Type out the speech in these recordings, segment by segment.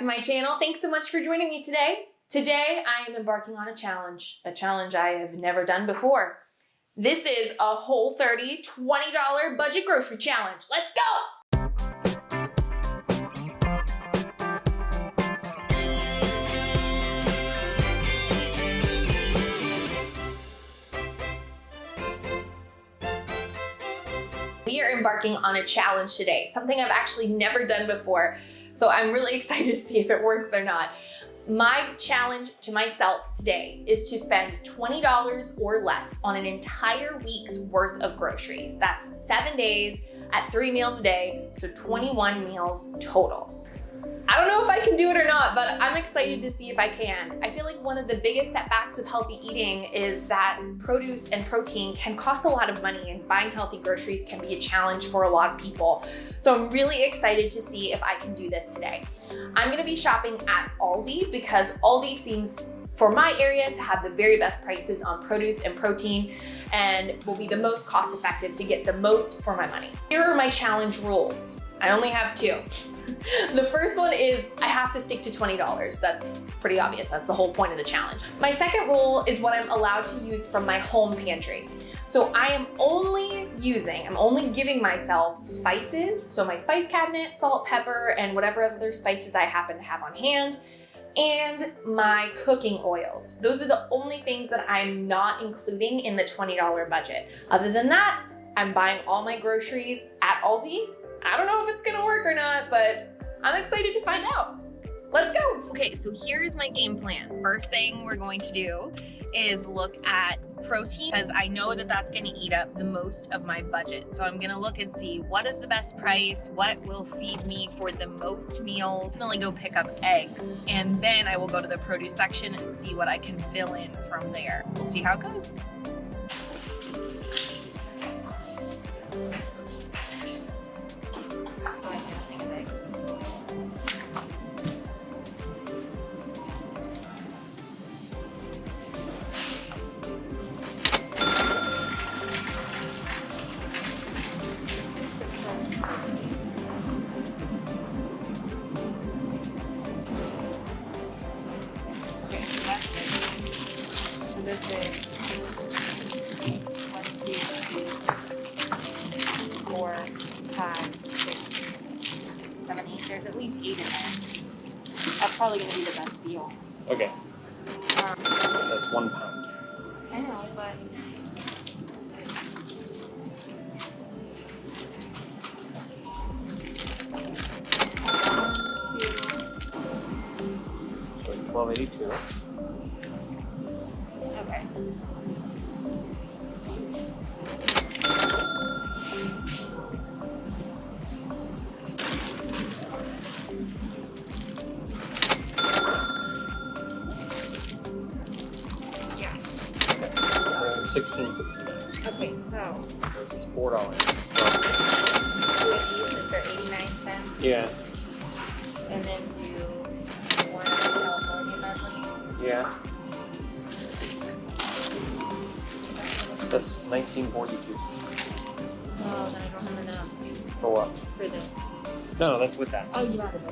my channel. Thanks so much for joining me today. Today, I am embarking on a challenge I have never done before. This is a Whole30 $20 budget grocery challenge. Let's go! We are embarking on a challenge today, something I've actually never done before, so I'm really excited to see if it works or not. My challenge to myself today is to spend $20 or less on an entire week's worth of groceries. That's 7 days at 3 meals a day, so 21 meals total. I don't know if I can do it or not, but I'm excited to see if I can. I feel like one of the biggest setbacks of healthy eating is that produce and protein can cost a lot of money, and buying healthy groceries can be a challenge for a lot of people. So I'm really excited to see if I can do this today. I'm gonna be shopping at Aldi because Aldi seems, for my area, to have the very best prices on produce and protein and will be the most cost effective to get the most for my money. Here are my challenge rules. I only have 2. The first one is I have to stick to $20. That's pretty obvious. That's the whole point of the challenge. My second rule is what I'm allowed to use from my home pantry. So I am only giving myself spices. So my spice cabinet, salt, pepper, and whatever other spices I happen to have on hand, and my cooking oils. Those are the only things that I'm not including in the $20 budget. Other than that, I'm buying all my groceries at Aldi. I don't know if it's gonna work or not, but I'm excited to find out. Let's go. Okay, so here's my game plan. First thing we're going to do is look at protein, because I know that that's gonna eat up the most of my budget. So I'm gonna look and see what is the best price, what will feed me for the most meals. I'm gonna go pick up eggs, and then I will go to the produce section and see what I can fill in from there. We'll see how it goes. This is 1, 2, 3, 4, 5, 6, 7, 8. There's at least 8 in there. That's probably going to be the best deal. Okay. That's 1 pound. I know, but... So $12.82. Okay. Yeah. $16.69. Okay, so Versus $4. 2 of these is for 89 cents. Yeah. And then do 1 of the California medley. Yeah. That's $19.42. Oh, then I don't have enough For what? for this. No, that's with that. Oh, you have it.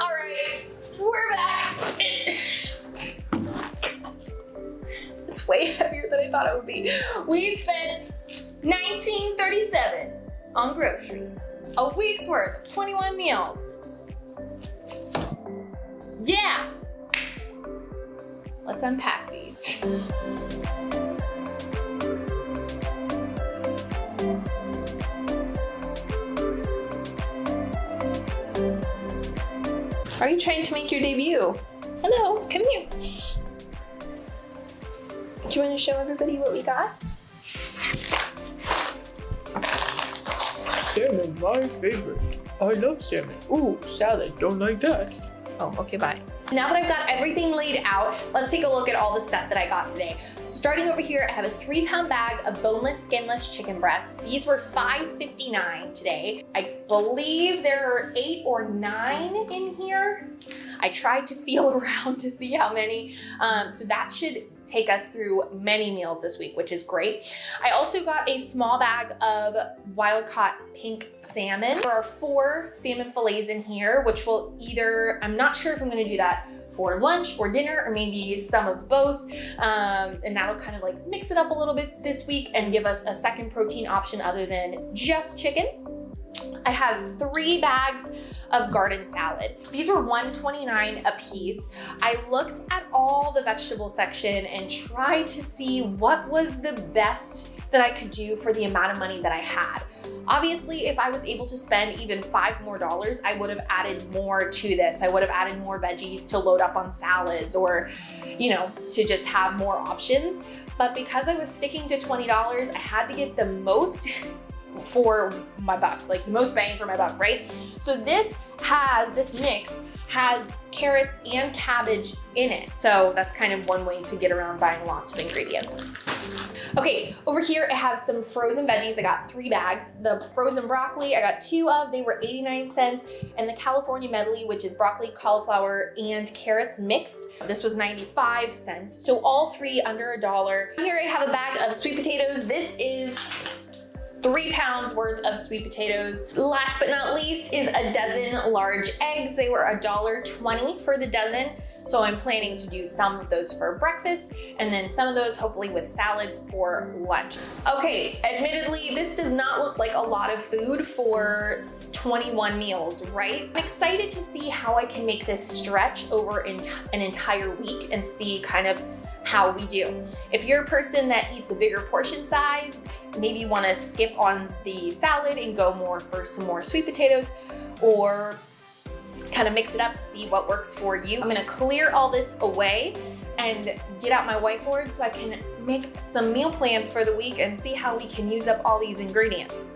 All right, we're back. It's way heavier than I thought it would be. We spent $19.37 on groceries. A week's worth of 21 meals. Yeah. Let's unpack these. Are you trying to make your debut? Hello, come here. Do you want to show everybody what we got? Salmon, my favorite. I love salmon. Ooh, salad. Don't like that. Oh, okay, bye. Now that I've got everything laid out, let's take a look at all the stuff that I got today. Starting over here, I have a 3-pound bag of boneless, skinless chicken breasts. These were $5.59 today. I believe there are 8 or 9 in here. I tried to feel around to see how many, so that should take us through many meals this week, which is great. I also got a small bag of wild-caught pink salmon. There are 4 salmon fillets in here, which will either, I'm not sure if I'm gonna do that for lunch or dinner, or maybe some of both. And that'll kind of like mix it up a little bit this week and give us a second protein option other than just chicken. I have 3 bags of garden salad. These were $1.29 a piece. I looked at all the vegetable section and tried to see what was the best that I could do for the amount of money that I had. Obviously, if I was able to spend even $5 more, I would have added more to this. I would have added more veggies to load up on salads, or, you know, to just have more options. But because I was sticking to $20, I had to get the most for my buck, like the most bang for my buck, right? So this mix has carrots and cabbage in it. So that's kind of one way to get around buying lots of ingredients. Okay, over here I have some frozen veggies. I got 3 bags. The frozen broccoli, I got 2 of, they were 89 cents. And the California medley, which is broccoli, cauliflower, and carrots mixed, this was 95 cents. So all 3 under $1. Here I have a bag of sweet potatoes. This is 3 pounds worth of sweet potatoes. Last but not least is a dozen large eggs. They were $1.20 for the dozen. So I'm planning to do some of those for breakfast and then some of those hopefully with salads for lunch. Okay, admittedly, this does not look like a lot of food for 21 meals, right? I'm excited to see how I can make this stretch over an entire week and see kind of how we do. If you're a person that eats a bigger portion size, maybe you want to skip on the salad and go more for some more sweet potatoes, or kind of mix it up to see what works for you. I'm gonna clear all this away and get out my whiteboard so I can make some meal plans for the week and see how we can use up all these ingredients.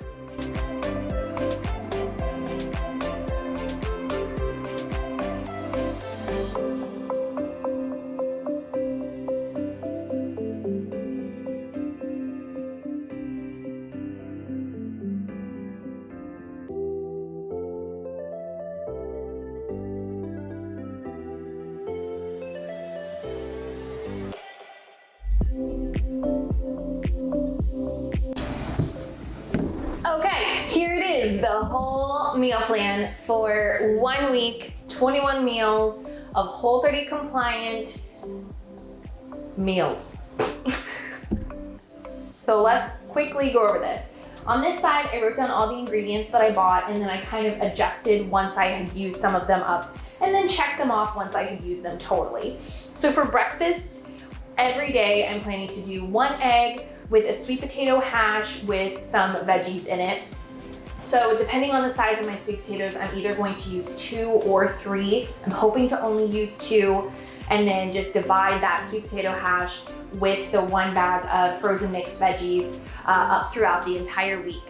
Okay, here it is, the whole meal plan for 1 week, 21 meals of Whole30 compliant meals. So let's quickly go over this. On this side, I wrote down all the ingredients that I bought, and then I kind of adjusted once I had used some of them up, and then checked them off once I had used them totally. So for breakfast, every day I'm planning to do 1 egg with a sweet potato hash with some veggies in it. So depending on the size of my sweet potatoes, I'm either going to use 2 or 3. I'm hoping to only use 2, and then just divide that sweet potato hash with the 1 bag of frozen mixed veggies up throughout the entire week.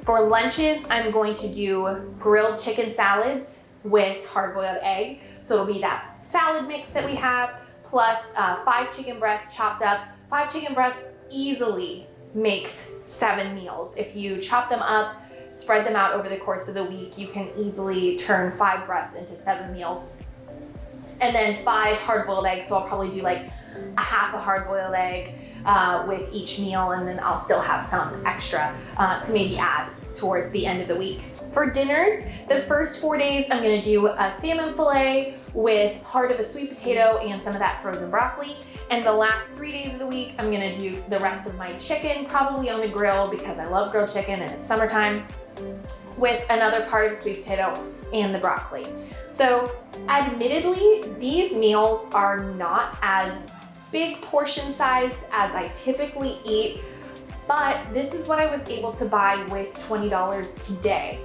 For lunches, I'm going to do grilled chicken salads with hard-boiled egg. So it'll be that salad mix that we have, plus 5 chicken breasts chopped up. 5 chicken breasts easily makes 7 meals. If you chop them up, spread them out over the course of the week, you can easily turn 5 breasts into 7 meals. And then 5 hard-boiled eggs, so I'll probably do like a half a hard-boiled egg with each meal, and then I'll still have some extra to maybe add towards the end of the week. For dinners, the first 4 days, I'm gonna do a salmon fillet with part of a sweet potato and some of that frozen broccoli. And the last 3 days of the week, I'm gonna do the rest of my chicken, probably on the grill because I love grilled chicken and it's summertime, with another part of the sweet potato and the broccoli. So admittedly, these meals are not as big portion size as I typically eat, but this is what I was able to buy with $20 today.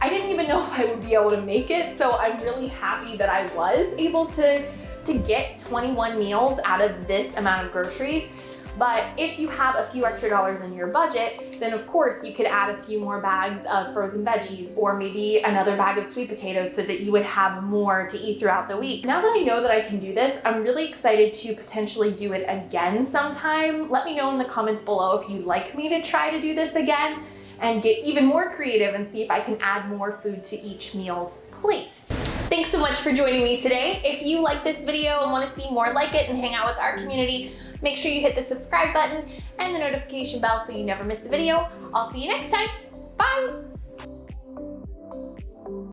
I didn't even know if I would be able to make it, so I'm really happy that I was able to get 21 meals out of this amount of groceries. But if you have a few extra dollars in your budget, then of course you could add a few more bags of frozen veggies or maybe another bag of sweet potatoes so that you would have more to eat throughout the week. Now that I know that I can do this, I'm really excited to potentially do it again sometime. Let me know in the comments below if you'd like me to try to do this again and get even more creative and see if I can add more food to each meal's plate. Thanks so much for joining me today. If you like this video and want to see more like it and hang out with our community, make sure you hit the subscribe button and the notification bell so you never miss a video. I'll see you next time. Bye!